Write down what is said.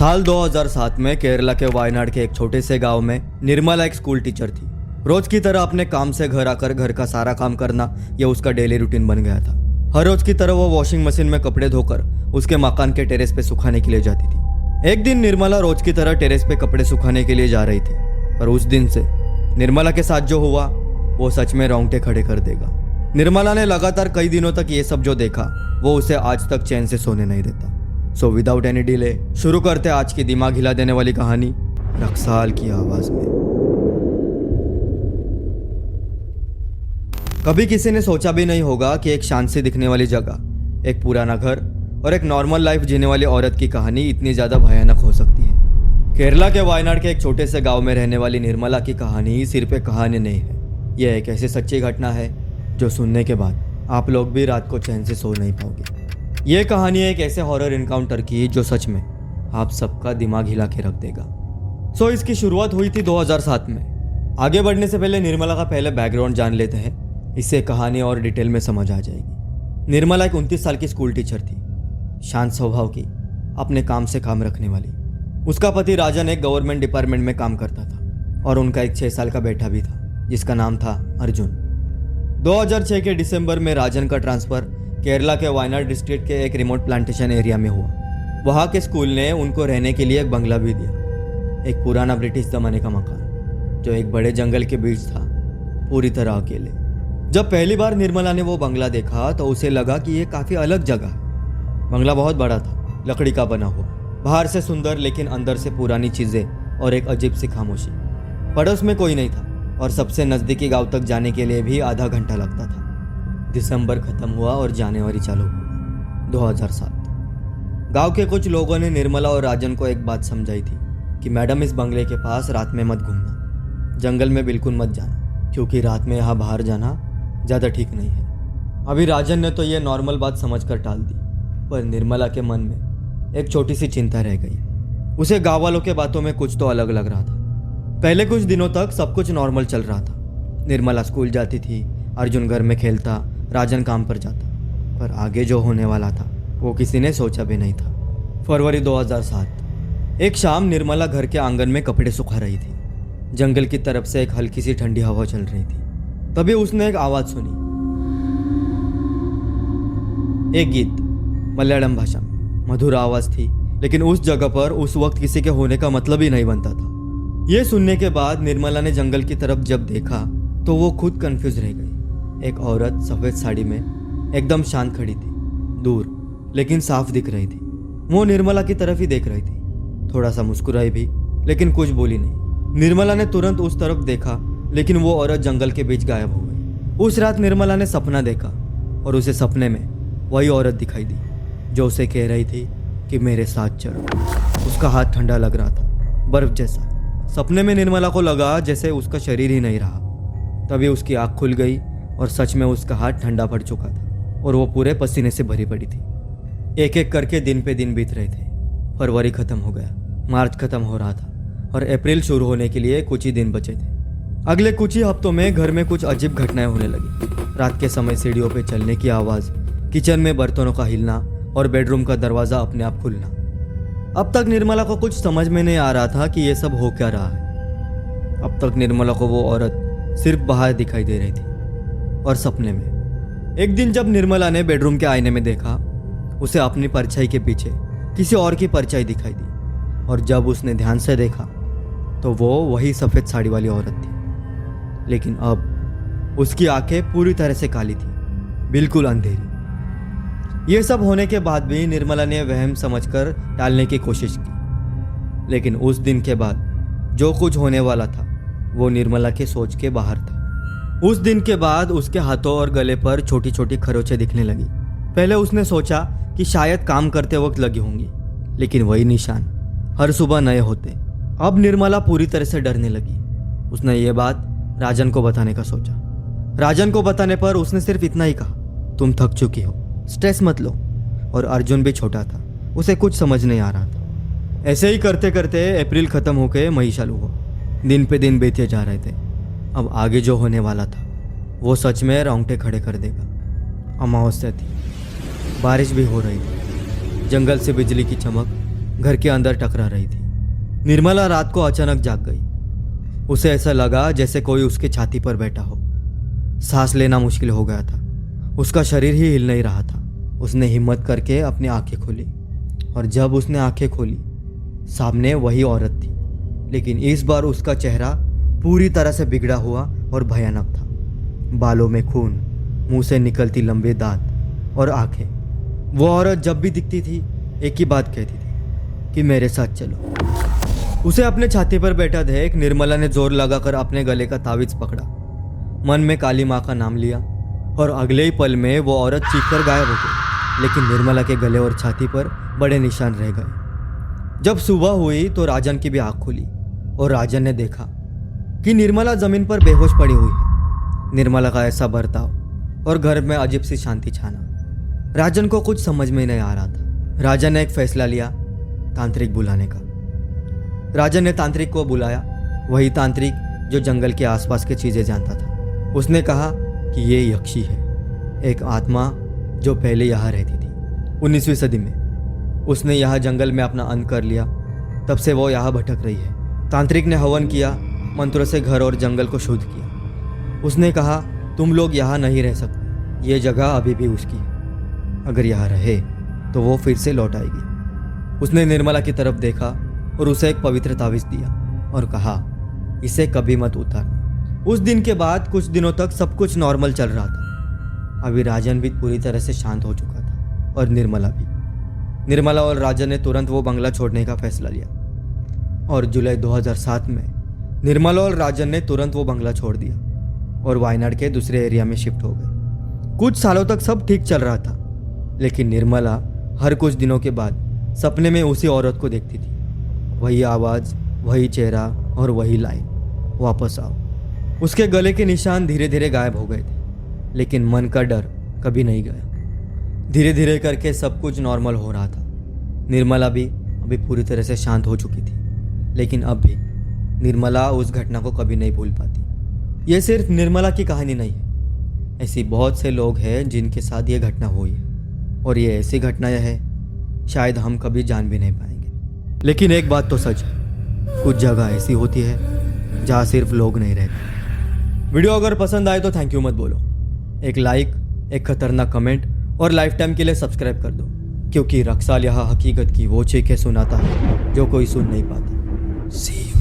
साल 2007 में केरला के वायनाड के एक छोटे से गांव में निर्मला एक स्कूल टीचर थी। रोज की तरह अपने काम से घर आकर घर का सारा काम करना यह उसका डेली रूटीन बन गया था। हर रोज की तरह वो वॉशिंग मशीन में कपड़े धोकर उसके मकान के टेरेस पे सुखाने के लिए जाती थी। एक दिन निर्मला रोज की तरह टेरेस पे कपड़े सुखाने के लिए जा रही थी, पर उस दिन से निर्मला के साथ जो हुआ वो सच में रोंगटे खड़े कर देगा। निर्मला ने लगातार कई दिनों तक ये सब जो देखा वो उसे आज तक चैन से सोने नहीं देता। सो विदाउट एनी डिले शुरू करते आज की दिमाग हिला देने वाली कहानी रक्साल की आवाज में। कभी किसी ने सोचा भी नहीं होगा कि एक शांत से दिखने वाली जगह, एक पुराना घर और एक नॉर्मल लाइफ जीने वाली औरत की कहानी इतनी ज्यादा भयानक हो सकती है। केरला के वायनाड के एक छोटे से गांव में रहने वाली निर्मला की कहानी सिर्फ एक कहानी नहीं है, यह एक ऐसी सच्ची घटना है जो सुनने के बाद आप लोग भी रात को चैन से सो नहीं पाओगे। यह कहानी एक ऐसे हॉरर इनकाउंटर की जो सच में आप सबका दिमाग हिला के रख देगा। सो इसकी शुरुआत हुई थी 2007 में। आगे बढ़ने से पहले निर्मला का पहले बैकग्राउंड जान लेते हैं, इससे कहानी और डिटेल में समझ आ जाएगी। निर्मला एक 29 साल की स्कूल टीचर थी, शांत स्वभाव की, अपने काम से काम रखने वाली। उसका पति राजन एक गवर्नमेंट डिपार्टमेंट में काम करता था और उनका एक 6 साल का बेटा भी था जिसका नाम था अर्जुन। 2006 के दिसंबर में राजन का ट्रांसफर केरला के वायनाड डिस्ट्रिक्ट के एक रिमोट प्लांटेशन एरिया में हुआ। वहाँ के स्कूल ने उनको रहने के लिए एक बंगला भी दिया, एक पुराना ब्रिटिश जमाने का मकान जो एक बड़े जंगल के बीच था, पूरी तरह अकेले। जब पहली बार निर्मला ने वो बंगला देखा तो उसे लगा कि ये काफ़ी अलग जगह है। बंगला बहुत बड़ा था, लकड़ी का बना हुआ, बाहर से सुंदर लेकिन अंदर से पुरानी चीज़ें और एक अजीब सी खामोशी। पड़ोस में कोई नहीं था और सबसे नज़दीकी गांव तक जाने के लिए भी आधा घंटा लगता था। दिसंबर खत्म हुआ और जनवरी चालू हुआ 2007। गांव के कुछ लोगों ने निर्मला और राजन को एक बात समझाई थी कि मैडम इस बंगले के पास रात में मत घूमना, जंगल में बिल्कुल मत जाना, क्योंकि रात में यहाँ बाहर जाना ज़्यादा ठीक नहीं है। अभी राजन ने तो ये नॉर्मल बात समझकर टाल दी, पर निर्मला के मन में एक छोटी सी चिंता रह गई। उसे गाँव वालों के बातों में कुछ तो अलग लग रहा था। पहले कुछ दिनों तक सब कुछ नॉर्मल चल रहा था। निर्मला स्कूल जाती थी, अर्जुन घर में खेलता, राजन काम पर जाता, पर आगे जो होने वाला था वो किसी ने सोचा भी नहीं था। फरवरी 2007, एक शाम निर्मला घर के आंगन में कपड़े सुखा रही थी। जंगल की तरफ से एक हल्की सी ठंडी हवा चल रही थी। तभी उसने एक आवाज सुनी, एक गीत, मलयालम भाषा में। मधुर आवाज थी, लेकिन उस जगह पर उस वक्त किसी के होने का मतलब ही नहीं बनता था। यह सुनने के बाद निर्मला ने जंगल की तरफ जब देखा तो वो खुद कंफ्यूज रह गई। एक औरत सफेद साड़ी में एकदम शांत खड़ी थी, दूर लेकिन साफ दिख रही थी। वो निर्मला की तरफ ही देख रही थी, थोड़ा सा मुस्कुराई भी, लेकिन कुछ बोली नहीं। निर्मला ने तुरंत उस तरफ देखा, लेकिन वो औरत जंगल के बीच गायब हो गई। उस रात निर्मला ने सपना देखा और उसे सपने में वही औरत दिखाई दी जो उसे कह रही थी कि मेरे साथ चलो। उसका हाथ ठंडा लग रहा था, बर्फ जैसा। सपने में निर्मला को लगा जैसे उसका शरीर ही नहीं रहा। तभी उसकी आँख खुल गई और सच में उसका हाथ ठंडा पड़ चुका था और वो पूरे पसीने से भरी पड़ी थी। एक एक करके दिन पे दिन बीत रहे थे। फरवरी खत्म हो गया, मार्च खत्म हो रहा था और अप्रैल शुरू होने के लिए कुछ ही दिन बचे थे। अगले कुछ ही हफ्तों में घर में कुछ अजीब घटनाएं होने लगी। रात के समय सीढ़ियों पे चलने की आवाज़, किचन में बर्तनों का हिलना और बेडरूम का दरवाज़ा अपने आप खुलना। अब तक निर्मला को कुछ समझ में नहीं आ रहा था कि ये सब हो क्या रहा है। अब तक निर्मला को वो औरत सिर्फ बाहर दिखाई दे रही थी और सपने में। एक दिन जब निर्मला ने बेडरूम के आईने में देखा, उसे अपनी परछाई के पीछे किसी और की परछाई दिखाई दी और जब उसने ध्यान से देखा तो वो वही सफ़ेद साड़ी वाली औरत थी, लेकिन अब उसकी आंखें पूरी तरह से काली थी, बिल्कुल अंधेरी। ये सब होने के बाद भी निर्मला ने वहम समझकर टालने की कोशिश की, लेकिन उस दिन के बाद जो कुछ होने वाला था वो निर्मला के सोच के बाहर था। उस दिन के बाद उसके हाथों और गले पर छोटी छोटी खरोंचें दिखने लगी। पहले उसने सोचा कि शायद काम करते वक्त लगी होंगी, लेकिन वही निशान हर सुबह नए होते। अब निर्मला पूरी तरह से डरने लगी। उसने ये बात राजन को बताने का सोचा। राजन को बताने पर उसने सिर्फ इतना ही कहा, तुम थक चुकी हो, स्ट्रेस मत लो। और अर्जुन भी छोटा था, उसे कुछ समझ नहीं आ रहा था। ऐसे ही करते करते अप्रैल खत्म होकर मई चालू हुआ। दिन पे दिन बीते जा रहे थे। अब आगे जो होने वाला था वो सच में रोंगटे खड़े कर देगा। अमावस्या थी, बारिश भी हो रही थी। जंगल से बिजली की चमक घर के अंदर टकरा रही थी। निर्मला रात को अचानक जाग गई। उसे ऐसा लगा जैसे कोई उसके छाती पर बैठा हो। सांस लेना मुश्किल हो गया था। उसका शरीर ही हिल नहीं रहा था। उसने हिम्मत करके अपनी आंखें खोली और जब उसने आंखें खोली सामने वही औरत थी, लेकिन इस बार उसका चेहरा पूरी तरह से बिगड़ा हुआ और भयानक था। बालों में खून, मुंह से निकलती लंबे दांत और आंखें। वो औरत जब भी दिखती थी एक ही बात कहती थी कि मेरे साथ चलो। उसे अपने छाती पर बैठा देख निर्मला ने जोर लगाकर अपने गले का तावीज पकड़ा, मन में काली माँ का नाम लिया और अगले ही पल में वो औरत चीखकर गायब हो गई। लेकिन निर्मला के गले और छाती पर बड़े निशान रह गए। जब सुबह हुई तो राजन की भी आंख खुली और राजन ने देखा कि निर्मला जमीन पर बेहोश पड़ी हुई है। निर्मला का ऐसा बर्ताव और घर में अजीब सी शांति छाना राजन को कुछ समझ में नहीं आ रहा था। राजन ने एक फैसला लिया, तांत्रिक बुलाने का। राजन ने तांत्रिक को बुलाया, वही तांत्रिक जो जंगल के आसपास की चीजें जानता था। उसने कहा कि ये यक्षी है, एक आत्मा जो पहले यहाँ रहती थी 19वीं सदी में। उसने यहाँ जंगल में अपना अंत कर लिया, तब से वो यहाँ भटक रही है। तांत्रिक ने हवन किया, मंत्रों से घर और जंगल को शुद्ध किया। उसने कहा तुम लोग यहाँ नहीं रह सकते, ये जगह अभी भी उसकी है। अगर यहाँ रहे तो वो फिर से लौट आएगी। उसने निर्मला की तरफ देखा और उसे एक पवित्र तावीज दिया और कहा इसे कभी मत उतारना। उस दिन के बाद कुछ दिनों तक सब कुछ नॉर्मल चल रहा था। अभी राजन भी पूरी तरह से शांत हो चुका था और निर्मला भी। निर्मला और राजन ने तुरंत वो बंगला छोड़ने का फैसला लिया और जुलाई 2007 में निर्मला और राजन ने तुरंत वो बंगला छोड़ दिया और वायनाड के दूसरे एरिया में शिफ्ट हो गए। कुछ सालों तक सब ठीक चल रहा था, लेकिन निर्मला हर कुछ दिनों के बाद सपने में उसी औरत को देखती थी। वही आवाज़, वही चेहरा और वही लाइन, वापस आओ। उसके गले के निशान धीरे धीरे गायब हो गए थे, लेकिन मन का डर कभी नहीं गया। धीरे धीरे करके सब कुछ नॉर्मल हो रहा था। निर्मला भी अभी पूरी तरह से शांत हो चुकी थी, लेकिन अब भी निर्मला उस घटना को कभी नहीं भूल पाती। यह सिर्फ निर्मला की कहानी नहीं है, ऐसी बहुत से लोग हैं जिनके साथ ये घटना हुई है और ये ऐसी घटनाएं हैं शायद हम कभी जान भी नहीं पाएंगे। लेकिन एक बात तो सच है, कुछ जगह ऐसी होती है जहाँ सिर्फ लोग नहीं रहते। वीडियो अगर पसंद आए तो थैंक यू मत बोलो, एक लाइक, एक खतरनाक कमेंट और लाइफ टाइम के लिए सब्सक्राइब कर दो, क्योंकि रक्साल यहाँ हकीकत की वो चीखें सुनाता है जो कोई सुन नहीं पाता। सी